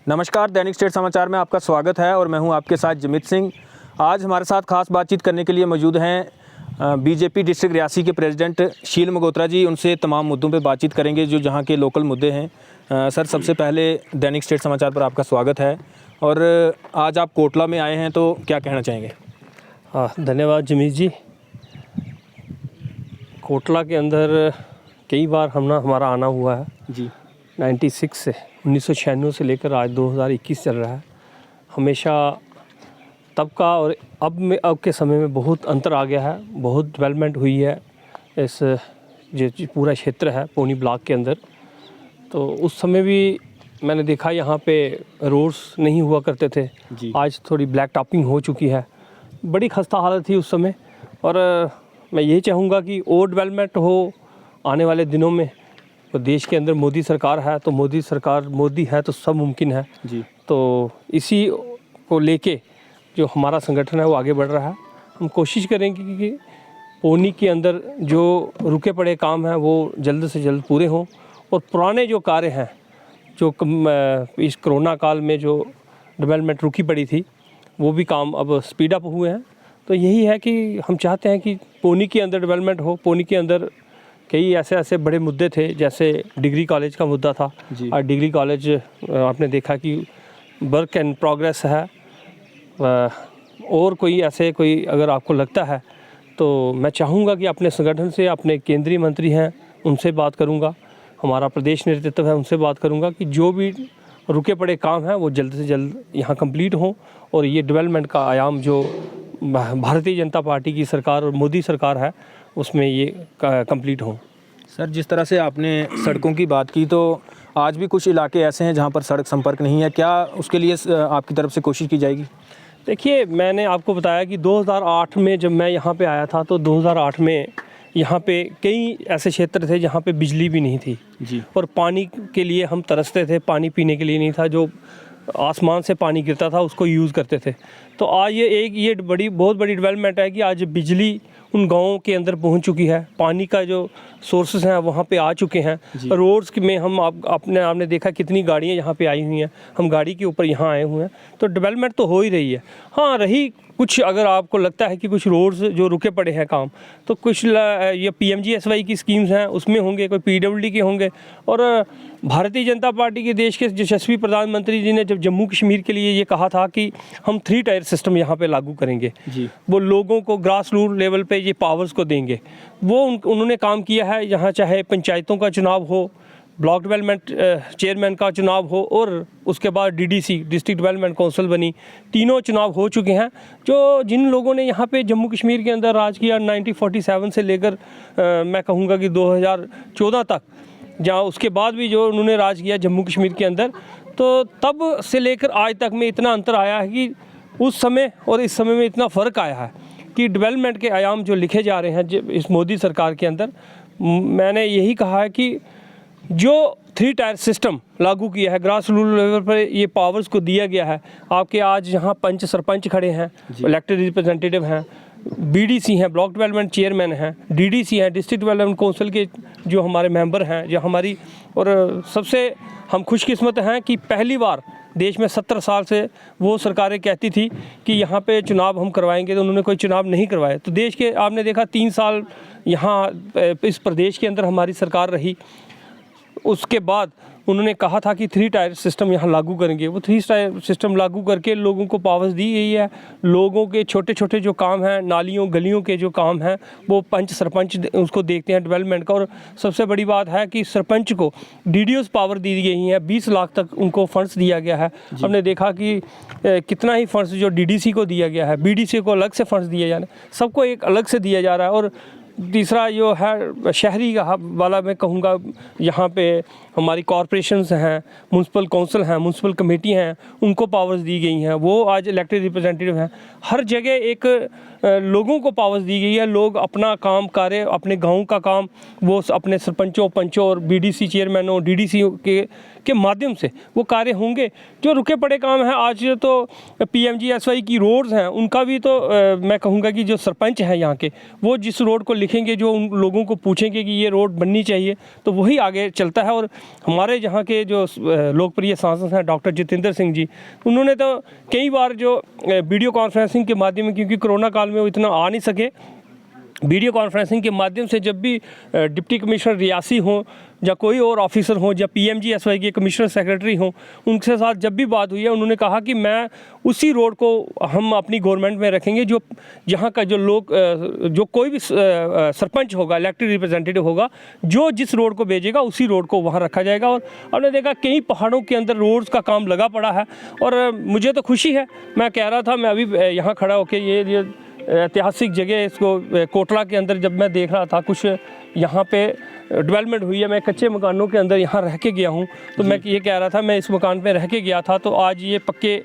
नमस्कार, दैनिक स्टेट समाचार में आपका स्वागत है और मैं हूं आपके साथ जमित सिंह। आज हमारे साथ खास बातचीत करने के लिए मौजूद हैं बीजेपी डिस्ट्रिक्ट रियासी के प्रेसिडेंट शील मगोत्रा जी। उनसे तमाम मुद्दों पे बातचीत करेंगे जो जहां के लोकल मुद्दे हैं। सर, सबसे पहले दैनिक स्टेट समाचार पर आपका स्वागत है और आज आप कोटला में आए हैं, तो क्या कहना चाहेंगे? हाँ, धन्यवाद जमीत जी। कोटला के अंदर कई बार हमारा आना हुआ है जी। 96 से 1996 से लेकर आज 2021 चल रहा है। हमेशा तब का और अब के समय में बहुत अंतर आ गया है, बहुत डेवलपमेंट हुई है इस जो पूरा क्षेत्र है पौनी ब्लॉक के अंदर। तो उस समय भी मैंने देखा यहाँ पे रोड्स नहीं हुआ करते थे जी। आज थोड़ी ब्लैक टॉपिंग हो चुकी है। बड़ी खस्ता हालत थी उस समय और मैं यही चाहूँगा कि और डेवलपमेंट हो आने वाले दिनों में। तो देश के अंदर मोदी सरकार है तो मोदी है तो सब मुमकिन है जी। तो इसी को लेके जो हमारा संगठन है वो आगे बढ़ रहा है। हम कोशिश करेंगे कि पौनी के अंदर जो रुके पड़े काम हैं वो जल्द से जल्द पूरे हों और पुराने जो कार्य हैं जो इस कोरोना काल में जो डेवलपमेंट रुकी पड़ी थी वो भी काम अब स्पीड अप हुए हैं। तो यही है कि हम चाहते हैं कि पौनी के अंदर डेवलपमेंट हो। पौनी के अंदर कई ऐसे बड़े मुद्दे थे, जैसे डिग्री कॉलेज का मुद्दा था और डिग्री कॉलेज आपने देखा कि वर्क इन प्रोग्रेस है। और कोई अगर आपको लगता है तो मैं चाहूँगा कि अपने संगठन से अपने केंद्रीय मंत्री हैं उनसे बात करूँगा, हमारा प्रदेश नेतृत्व है उनसे बात करूँगा कि जो भी रुके पड़े काम हैं वो जल्द से जल्द यहाँ कंप्लीट हों और ये डेवलपमेंट का आयाम जो भारतीय जनता पार्टी की सरकार और मोदी सरकार है उसमें ये कंप्लीट हो। सर, जिस तरह से आपने सड़कों की बात की, तो आज भी कुछ इलाके ऐसे हैं जहां पर सड़क संपर्क नहीं है। क्या उसके लिए आपकी तरफ से कोशिश की जाएगी? देखिए, मैंने आपको बताया कि 2008 में जब मैं यहाँ पे आया था तो 2008 में यहाँ पे कई ऐसे क्षेत्र थे जहाँ पे बिजली भी नहीं थी जी। और पानी के लिए हम तरसते थे, पानी पीने के लिए नहीं था, जो आसमान से पानी गिरता था उसको यूज़ करते थे। तो आज ये बहुत बड़ी डेवलपमेंट है कि आज बिजली उन गाँवों के अंदर पहुंच चुकी है, पानी का जो सोर्सेस हैं वहाँ पे आ चुके हैं। रोड्स में हम आपने देखा कितनी गाड़ियाँ यहाँ पे आई हुई हैं, हम गाड़ी के ऊपर यहाँ आए हुए हैं। तो डेवलपमेंट तो हो ही रही है। हाँ, रही कुछ अगर आपको लगता है कि कुछ रोड्स जो रुके पड़े हैं काम, तो कुछ ये PMGSY की स्कीम्स हैं उसमें होंगे, कोई PWD के होंगे। और भारतीय जनता पार्टी के देश के यशस्वी प्रधानमंत्री जी ने जब जम्मू कश्मीर के लिए ये कहा था कि हम 3 टायर सिस्टम यहाँ पे लागू करेंगे जी। वो लोगों को ग्रास रूट लेवल पे ये पावर्स को देंगे, वो उन्होंने काम किया है। यहाँ चाहे पंचायतों का चुनाव हो, ब्लॉक डेवलपमेंट चेयरमैन का चुनाव हो और उसके बाद DDC डिस्ट्रिक्ट डेवलपमेंट काउंसिल बनी, तीनों चुनाव हो चुके हैं। जो जिन लोगों ने यहाँ पे जम्मू कश्मीर के अंदर राज किया 1947 से लेकर मैं कहूँगा कि 2014 तक, जहाँ उसके बाद भी जो उन्होंने राज किया जम्मू कश्मीर के अंदर, तो तब से लेकर आज तक में इतना अंतर आया है कि उस समय और इस समय में इतना फ़र्क आया है कि डेवलपमेंट के आयाम जो लिखे जा रहे हैं इस मोदी सरकार के अंदर। मैंने यही कहा है कि जो 3 टायर सिस्टम लागू किया है, ग्रास रूट लेवल पर ये पावर्स को दिया गया है। आपके आज यहाँ पंच सरपंच खड़े हैं, इलेक्टेड रिप्रेजेंटेटिव हैं, BDC हैं, ब्लॉक डेवलपमेंट चेयरमैन हैं, DDC हैं, डिस्ट्रिक्ट डेवलपमेंट काउंसिल के जो हमारे मेंबर हैं, जो हमारी, और सबसे हम खुशकिस्मत हैं कि पहली बार देश में 70 साल से वो सरकारें कहती थी कि यहाँ पे चुनाव हम करवाएंगे, तो उन्होंने कोई चुनाव नहीं करवाए। तो देश के आपने देखा 3 साल यहाँ इस प्रदेश के अंदर हमारी सरकार रही। उसके बाद उन्होंने कहा था कि 3 टायर सिस्टम यहाँ लागू करेंगे। वो 3 टायर सिस्टम लागू करके लोगों को पावर्स दी गई है। लोगों के छोटे छोटे जो काम हैं, नालियों गलियों के जो काम हैं, वो पंच सरपंच उसको देखते हैं डेवलपमेंट का। और सबसे बड़ी बात है कि सरपंच को DDOs पावर दी गई है, 20 लाख तक उनको फंड्स दिया गया है। हमने देखा कि कितना ही फंड्स जो DDC को दिया गया है, BDC को अलग से फंड्स दिए जा रहे हैं, सबको एक अलग से दिया जा रहा है। और तीसरा जो है शहरी वाला मैं कहूँगा, यहाँ पे हमारी कॉरपोरेशंस हैं, म्यूनसिपल काउंसिल हैं, म्यूनसिपल कमेटी हैं, उनको पावर्स दी गई हैं, वो आज इलेक्टेड रिप्रेजेंटेटिव हैं। हर जगह एक लोगों को पावर्स दी गई है। लोग अपना काम कार्य, अपने गांव का काम वो अपने सरपंचों, पंचों और BDC चेयरमैनों, DDC के माध्यम से वो कार्य होंगे। जो रुके पड़े काम हैं, आज तो PMGSY की रोड्स हैं, उनका भी तो मैं कहूँगा कि जो सरपंच हैं यहाँ के, वो जिस रोड को लिखेंगे, जो उन लोगों को पूछेंगे कि ये रोड बननी चाहिए, तो वही आगे चलता है। और हमारे यहाँ के जो लोकप्रिय सांसद हैं डॉक्टर जितेंद्र सिंह जी, उन्होंने तो कई बार जो वीडियो कॉन्फ्रेंसिंग के माध्यम, क्योंकि कोरोना काल में वो इतना आ नहीं सके, वीडियो कॉन्फ्रेंसिंग के माध्यम से जब भी डिप्टी कमिश्नर रियासी हों या कोई और ऑफिसर हों या PMGSY के कमिश्नर सेक्रेटरी हों, उनके साथ जब भी बात हुई है, उन्होंने कहा कि मैं उसी रोड को हम अपनी गवर्नमेंट में रखेंगे जो यहाँ का जो लोग, जो कोई भी सरपंच होगा, इलेक्टेड रिप्रेजेंटेटिव होगा, जो जिस रोड को भेजेगा उसी रोड को वहाँ रखा जाएगा। और हमने देखा कई पहाड़ों के अंदर रोड्स का काम लगा पड़ा है, और मुझे तो खुशी है। मैं कह रहा था, मैं अभी यहाँ खड़ा होकर ये ऐतिहासिक जगह, इसको कोटला के अंदर जब मैं देख रहा था, कुछ यहाँ पे डेवलपमेंट हुई है। मैं कच्चे मकानों के अंदर यहाँ रह के गया हूँ, तो मैं ये कह रहा था, मैं इस मकान पे रह के गया था, तो आज ये पक्के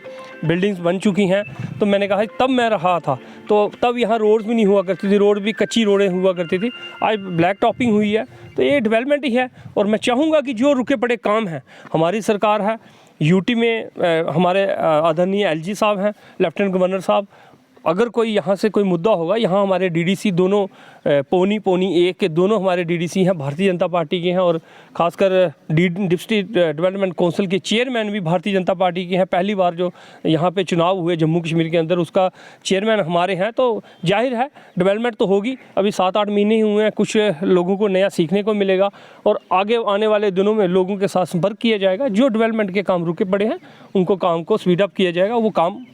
बिल्डिंग्स बन चुकी हैं। तो मैंने कहा तब मैं रहा था तो तब यहाँ रोड्स भी नहीं हुआ करती थी, रोड भी कच्ची रोडें हुआ करती थी, आज ब्लैक टॉपिंग हुई है। तो ये डेवलपमेंट ही है। और मैं चाहूँगा कि जो रुके पड़े काम हैं, हमारी सरकार है, यूटी में हमारे आदरणीय LG साहब हैं, लेफ्टिनेंट गवर्नर साहब, अगर कोई यहाँ से कोई मुद्दा होगा, यहाँ हमारे DDC दोनों पौनी 1 के दोनों हमारे DDC हैं, भारतीय जनता पार्टी के हैं, और ख़ासकर डिस्ट्रिक्ट डेवलपमेंट काउंसिल के चेयरमैन भी भारतीय जनता पार्टी के हैं। पहली बार जो यहाँ पे चुनाव हुए जम्मू कश्मीर के अंदर, उसका चेयरमैन हमारे हैं। तो जाहिर है डेवलपमेंट तो होगी। अभी 7-8 महीने ही हुए हैं, कुछ लोगों को नया सीखने को मिलेगा, और आगे आने वाले दिनों में लोगों के साथ संपर्क किया जाएगा। जो डेवलपमेंट के काम रुके पड़े हैं, उनको काम को स्पीड अप किया जाएगा, वो काम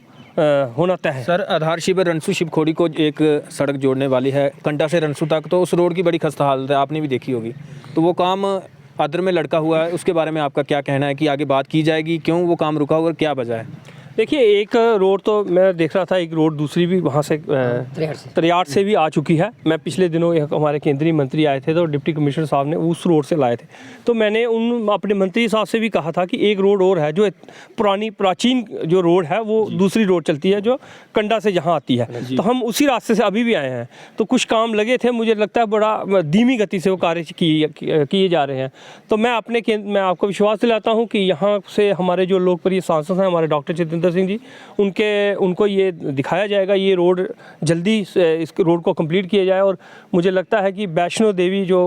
होना तय है। सर, आधार शिविर रनसू शिवखोड़ी को एक सड़क जोड़ने वाली है कंडा से रनसू तक, तो उस रोड की बड़ी खस्ता हालत है, आपने भी देखी होगी। तो वो काम अधर में लटका हुआ है, उसके बारे में आपका क्या कहना है कि आगे बात की जाएगी, क्यों वो काम रुका हुआ और क्या वजह है? देखिए, एक रोड तो मैं देख रहा था, एक रोड दूसरी भी वहाँ से त्रियाट से भी आ चुकी है। मैं पिछले दिनों हमारे केंद्रीय मंत्री आए थे, तो डिप्टी कमिश्नर साहब ने उस रोड से लाए थे। तो मैंने उन अपने मंत्री साहब से भी कहा था कि एक रोड और है, जो प्राचीन जो रोड है, वो दूसरी रोड चलती है, जो कंडा से यहाँ आती है। तो हम उसी रास्ते से अभी भी आए हैं। तो कुछ काम लगे थे, मुझे लगता है बड़ा धीमी गति से वो कार्य किए जा रहे हैं। तो मैं आपको विश्वास दिलाता हूँ कि यहाँ से हमारे जो लोकप्रिय सांसद हैं, हमारे डॉक्टर जितेंद्र सिंह जी, उनको ये दिखाया जाएगा, ये रोड जल्दी इस रोड को कंप्लीट किया जाए। और मुझे लगता है कि वैष्णो देवी जो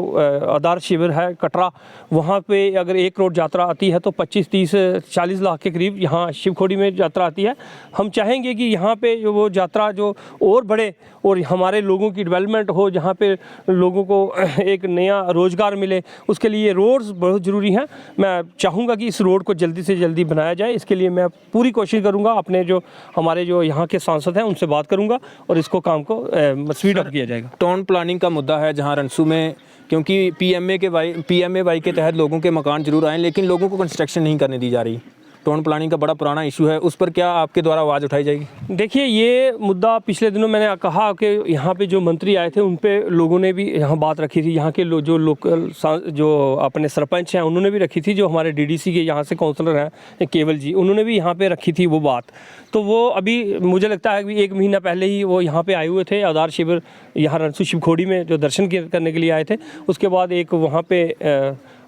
आधार शिविर है कटरा, वहाँ पे अगर एक रोड यात्रा आती है तो 25-30-40 लाख के करीब यहाँ शिवखोड़ी में यात्रा आती है। हम चाहेंगे कि यहाँ पे जो वो यात्रा जो और बढ़े और हमारे लोगों की डेवलपमेंट हो, जहाँ पे लोगों को एक नया रोज़गार मिले, उसके लिए रोड्स बहुत ज़रूरी हैं। मैं चाहूँगा कि इस रोड को जल्दी से जल्दी बनाया जाए। इसके लिए मैं पूरी कोशिश करूंगा, अपने जो हमारे जो यहाँ के सांसद हैं उनसे बात करूंगा, और इसको काम को स्पीड अप किया जाएगा। टाउन प्लानिंग का मुद्दा है जहाँ रनसू में, क्योंकि PMAY के तहत लोगों के मकान जरूर आए, लेकिन लोगों को कंस्ट्रक्शन नहीं करने दी जा रही। टाउन प्लानिंग का बड़ा पुराना इशू है, उस पर क्या आपके द्वारा आवाज़ उठाई जाएगी? देखिए, ये मुद्दा पिछले दिनों मैंने कहा कि यहाँ पे जो मंत्री आए थे, उन पे लोगों ने भी यहाँ बात रखी थी। यहाँ के जो लोकल जो अपने सरपंच हैं, उन्होंने भी रखी थी। जो हमारे DDC के यहाँ से काउंसलर हैं केवल जी, उन्होंने भी यहाँ पे रखी थी वो बात। तो वो अभी मुझे लगता है कि 1 महीना पहले ही वो यहाँ पे आए हुए थे, आधार शिविर यहाँ रनसू शिवखोड़ी में जो दर्शन करने के लिए आए थे। उसके बाद एक वहाँ पे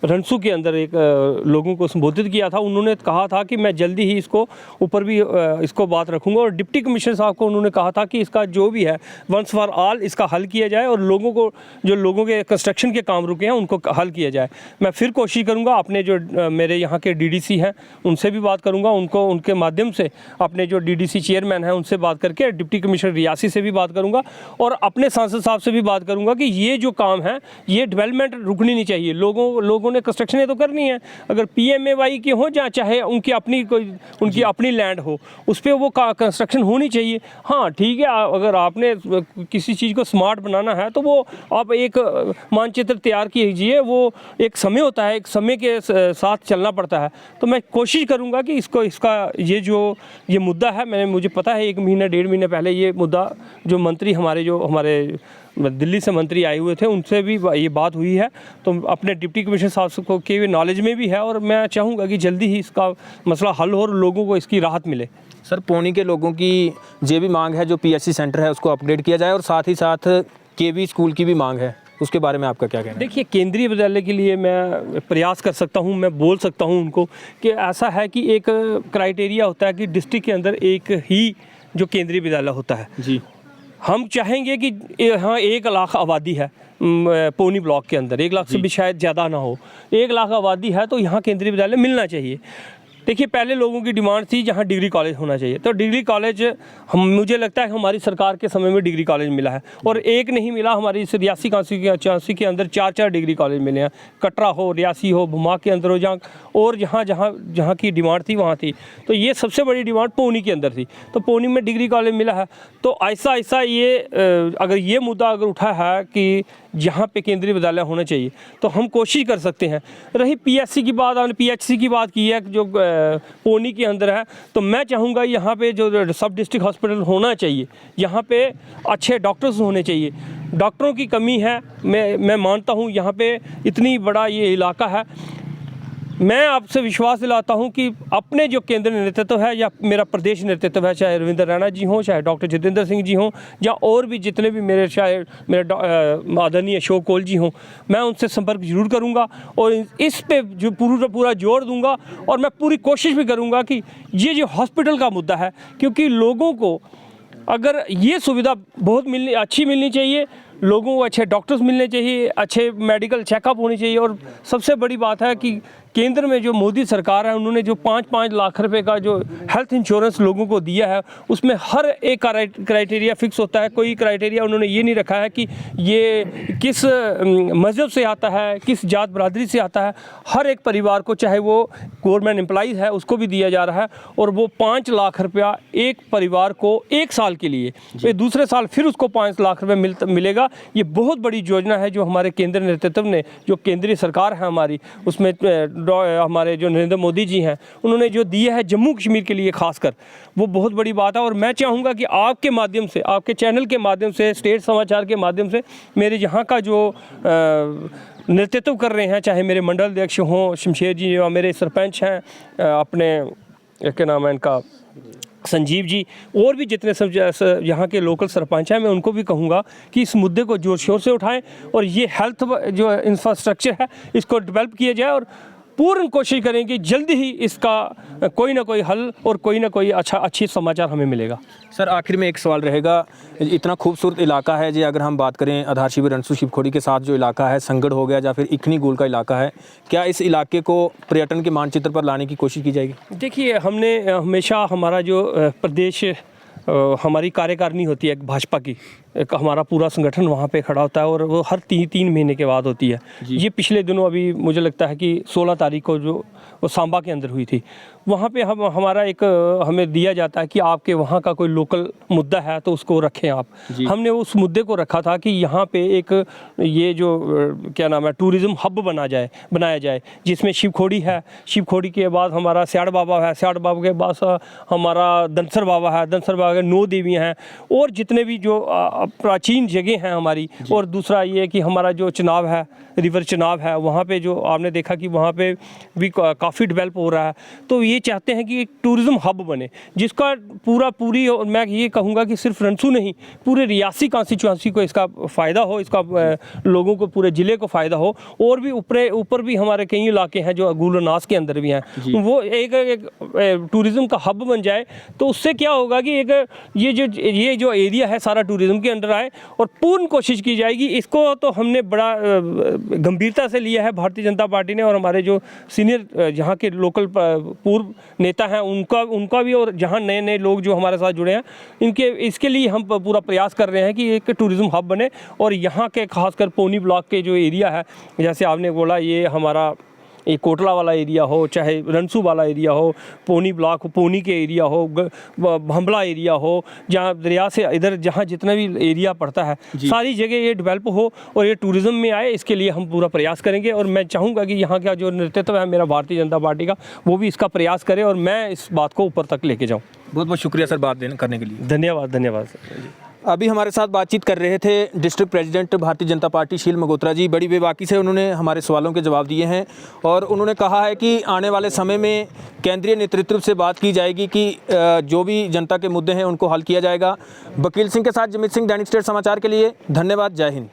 रनसू के अंदर एक लोगों को संबोधित किया था। उन्होंने कहा था कि मैं जल्दी ही इसको ऊपर भी इसको बात रखूंगा, और डिप्टी कमिश्नर साहब को उन्होंने कहा था कि इसका जो भी है वंस फॉर ऑल इसका हल किया जाए, और लोगों के कंस्ट्रक्शन के काम रुके हैं उनको हल किया जाए। मैं फिर कोशिश करूंगा, अपने जो मेरे यहाँ के DDC हैं उनसे भी बात करूंगा, उनके माध्यम से अपने जो DDC चेयरमैन हैं उनसे बात करके, डिप्टी कमिश्नर रियासी से भी बात करूँगा, और अपने सांसद साहब से भी बात करूँगा कि ये जो काम है, ये डेवलपमेंट रुकनी नहीं चाहिए। लोगों ने कंस्ट्रक्शन तो करनी है, अगर PMAY की हो या चाहे उनकी अपनी लैंड हो, उस पर वो कंस्ट्रक्शन होनी चाहिए। हाँ ठीक है, अगर आपने किसी चीज़ को स्मार्ट बनाना है तो वो आप एक मानचित्र तैयार कीजिए, वो एक समय होता है, एक समय के साथ चलना पड़ता है। तो मैं कोशिश करूँगा कि इसका ये मुद्दा है, मुझे पता है 1 महीना 1.5 महीने पहले ये मुद्दा जो मंत्री हमारे दिल्ली से मंत्री आए हुए थे, उनसे भी ये बात हुई है। तो अपने डिप्टी कमिश्नर साहब को के नॉलेज में भी है, और मैं चाहूँगा कि जल्दी ही इसका मसला हल हो और लोगों को इसकी राहत मिले। सर, पौनी के लोगों की ये भी मांग है, जो PSC सेंटर है उसको अपग्रेड किया जाए, और साथ ही साथ KB स्कूल की भी मांग है, उसके बारे में आपका क्या कहना है? देखिए, केंद्रीय विद्यालय के लिए मैं प्रयास कर सकता हूँ, मैं बोल सकता हूँ उनको कि ऐसा है कि एक क्राइटेरिया होता है कि डिस्ट्रिक्ट के अंदर एक ही जो केंद्रीय विद्यालय होता है जी। हम चाहेंगे कि यहाँ 1 लाख आबादी है पौनी ब्लॉक के अंदर, 1 लाख से भी शायद ज़्यादा ना हो, 1 लाख आबादी है तो यहाँ केंद्रीय विद्यालय मिलना चाहिए। देखिए, पहले लोगों की डिमांड थी जहाँ डिग्री कॉलेज होना चाहिए, तो डिग्री कॉलेज मुझे लगता है हमारी सरकार के समय में डिग्री कॉलेज मिला है, और एक नहीं मिला, हमारी इस रियासी कांसी के अंदर 4 डिग्री कॉलेज मिले हैं। कटरा हो, रियासी हो, भुमा के अंदर हो, जहाँ और जहाँ की डिमांड थी वहाँ थी, तो ये सबसे बड़ी डिमांड पौनी के अंदर थी, तो पौनी में डिग्री कॉलेज मिला है। तो ऐसा ऐसा ये अगर ये मुद्दा अगर उठा है कि जहाँ पे केंद्रीय विद्यालय होना चाहिए, तो हम कोशिश कर सकते हैं। रही पीएचसी की बात, हमने पीएचसी की बात की है जो पौनी के अंदर है, तो मैं चाहूँगा यहाँ पे जो सब डिस्ट्रिक्ट हॉस्पिटल होना चाहिए, यहाँ पे अच्छे डॉक्टर्स होने चाहिए। डॉक्टरों की कमी है, मैं मानता हूँ, यहाँ पे इतनी बड़ा ये इलाका है। मैं आपसे विश्वास दिलाता हूं कि अपने जो केंद्रीय नेतृत्व है या मेरा प्रदेश नेतृत्व है, चाहे रविंद्र रैना जी हों, चाहे डॉक्टर जितेंद्र सिंह जी हों, या और भी जितने भी मेरे मेरे आदरणीय अशोक कौल जी हों, मैं उनसे संपर्क जरूर करूंगा और इस पे जो पूरा जोर दूंगा, और मैं पूरी कोशिश भी करूंगा कि ये जो हॉस्पिटल का मुद्दा है, क्योंकि लोगों को अगर ये सुविधा बहुत अच्छी मिलनी चाहिए, लोगों को अच्छे डॉक्टर्स मिलने चाहिए, अच्छे मेडिकल चेकअप होने चाहिए, और सबसे बड़ी बात है कि केंद्र में जो मोदी सरकार है, उन्होंने जो 5-5 लाख रुपए का जो हेल्थ इंश्योरेंस लोगों को दिया है, उसमें हर एक क्राइटेरिया फिक्स होता है। कोई क्राइटेरिया उन्होंने ये नहीं रखा है कि ये किस मज़हब से आता है, किस जात बरादरी से आता है। हर एक परिवार को, चाहे वो गवर्नमेंट एम्प्लॉइज़ है, उसको भी दिया जा रहा है, और वो 5 लाख रुपया एक परिवार को 1 साल के लिए, फिर दूसरे साल फिर उसको 5 लाख रुपये मिलेगा। ये बहुत बड़ी योजना है जो हमारे केंद्र नेतृत्व ने, जो केंद्रीय सरकार है हमारी, उसमें हमारे जो नरेंद्र मोदी जी हैं, उन्होंने जो दिया है जम्मू कश्मीर के लिए खासकर, वो बहुत बड़ी बात है। और मैं चाहूँगा कि आपके माध्यम से, आपके चैनल के माध्यम से, स्टेट समाचार के माध्यम से, मेरे यहाँ का जो नेतृत्व कर रहे हैं, चाहे मेरे मंडल अध्यक्ष हों शमशेर जी, या मेरे सरपंच हैं अपने क्या नाम है इनका, संजीव जी, और भी जितने सब यहाँ के लोकल सरपंच हैं, मैं उनको भी कहूँगा कि इस मुद्दे को जोर शोर से उठाएं, और ये हेल्थ जो इंफ्रास्ट्रक्चर है इसको डेवलप किया जाए, और पूर्ण कोशिश करें कि जल्दी ही इसका कोई ना कोई हल और कोई ना कोई अच्छी समाचार हमें मिलेगा। सर, आखिर में एक सवाल रहेगा, इतना खूबसूरत इलाका है जी, अगर हम बात करें आधार शिविर रनसू शिवखोड़ी के साथ जो इलाका है, संगड़ हो गया या फिर इखनी गोल का इलाका है, क्या इस इलाके को पर्यटन के मानचित्र पर लाने की कोशिश की जाएगी? देखिए, हमने हमेशा हमारा जो प्रदेश हमारी कार्यकारिणी होती है भाजपा की, एक हमारा पूरा संगठन वहाँ पे खड़ा होता है, और वो हर 3 महीने के बाद होती है। ये पिछले दिनों अभी मुझे लगता है कि 16 तारीख को जो वो सांबा के अंदर हुई थी, वहाँ पे हमारा एक हमें दिया जाता है कि आपके वहाँ का कोई लोकल मुद्दा है तो उसको रखें आप। हमने उस मुद्दे को रखा था कि यहाँ पे एक ये जो क्या नाम है टूरिज़्म हब बनाया जाए, जिसमें शिवखोड़ी है, शिवखोड़ी के बाद हमारा स्याड़ बाबा है, स्याड़ बाबा के बाद हमारा दनसर बाबा है, दनसर बाबा के 9 देवियाँ हैं, और जितने भी जो प्राचीन जगह हैं हमारी। और दूसरा ये कि हमारा जो चनाब है, रिवर चनाब है, वहाँ पे जो आपने देखा कि वहाँ पे भी काफ़ी डेवलप हो रहा है। तो ये चाहते हैं कि एक टूरिज़्म हब बने, जिसका पूरी और मैं ये कहूँगा कि सिर्फ रनसू नहीं, पूरे रियासी कॉन्स्टिट्यूंसी को इसका फ़ायदा हो, इसका लोगों को, पूरे ज़िले को फ़ायदा हो। और भी ऊपर भी हमारे कई इलाके हैं जो गुलनास के अंदर भी हैं, वो एक टूरिज़्म का हब बन जाए, तो उससे क्या होगा कि एक ये जो एरिया है सारा टूरिज़्म के अंडर आए, और पूर्ण कोशिश की जाएगी। इसको तो हमने बड़ा गंभीरता से लिया है भारतीय जनता पार्टी ने, और हमारे जो सीनियर यहाँ के लोकल पूर्व नेता हैं उनका भी, और जहाँ नए लोग जो हमारे साथ जुड़े हैं इसके लिए हम पूरा प्रयास कर रहे हैं कि एक टूरिज़्म हब बने। और यहाँ के खासकर पौनी ब्लॉक के जो एरिया है, जैसे आपने बोला, ये हमारा एक कोटला वाला एरिया हो, चाहे रनसू वाला एरिया हो, पौनी ब्लॉक हो, पौनी के एरिया हो, भंबला एरिया हो, जहाँ दरिया से इधर जहाँ जितना भी एरिया पड़ता है, सारी जगह ये डेवलप हो और ये टूरिज़्म में आए, इसके लिए हम पूरा प्रयास करेंगे। और मैं चाहूँगा कि यहाँ का जो नेतृत्व है मेरा भारतीय जनता पार्टी का, वो भी इसका प्रयास करे, और मैं इस बात को ऊपर तक लेके जाऊँ। बहुत बहुत शुक्रिया सर बात करने के लिए। धन्यवाद सर। अभी हमारे साथ बातचीत कर रहे थे district president Bharatiya Janata party शील मगोत्रा जी। बड़ी बेबाकी से उन्होंने हमारे सवालों के जवाब दिए हैं, और उन्होंने कहा है कि आने वाले समय में केंद्रीय नेतृत्व से बात की जाएगी कि जो भी जनता के मुद्दे हैं उनको हल किया जाएगा। वकील सिंह के साथ जमित सिंह, दैनिक स्टेट समाचार के लिए धन्यवाद। जय हिंद।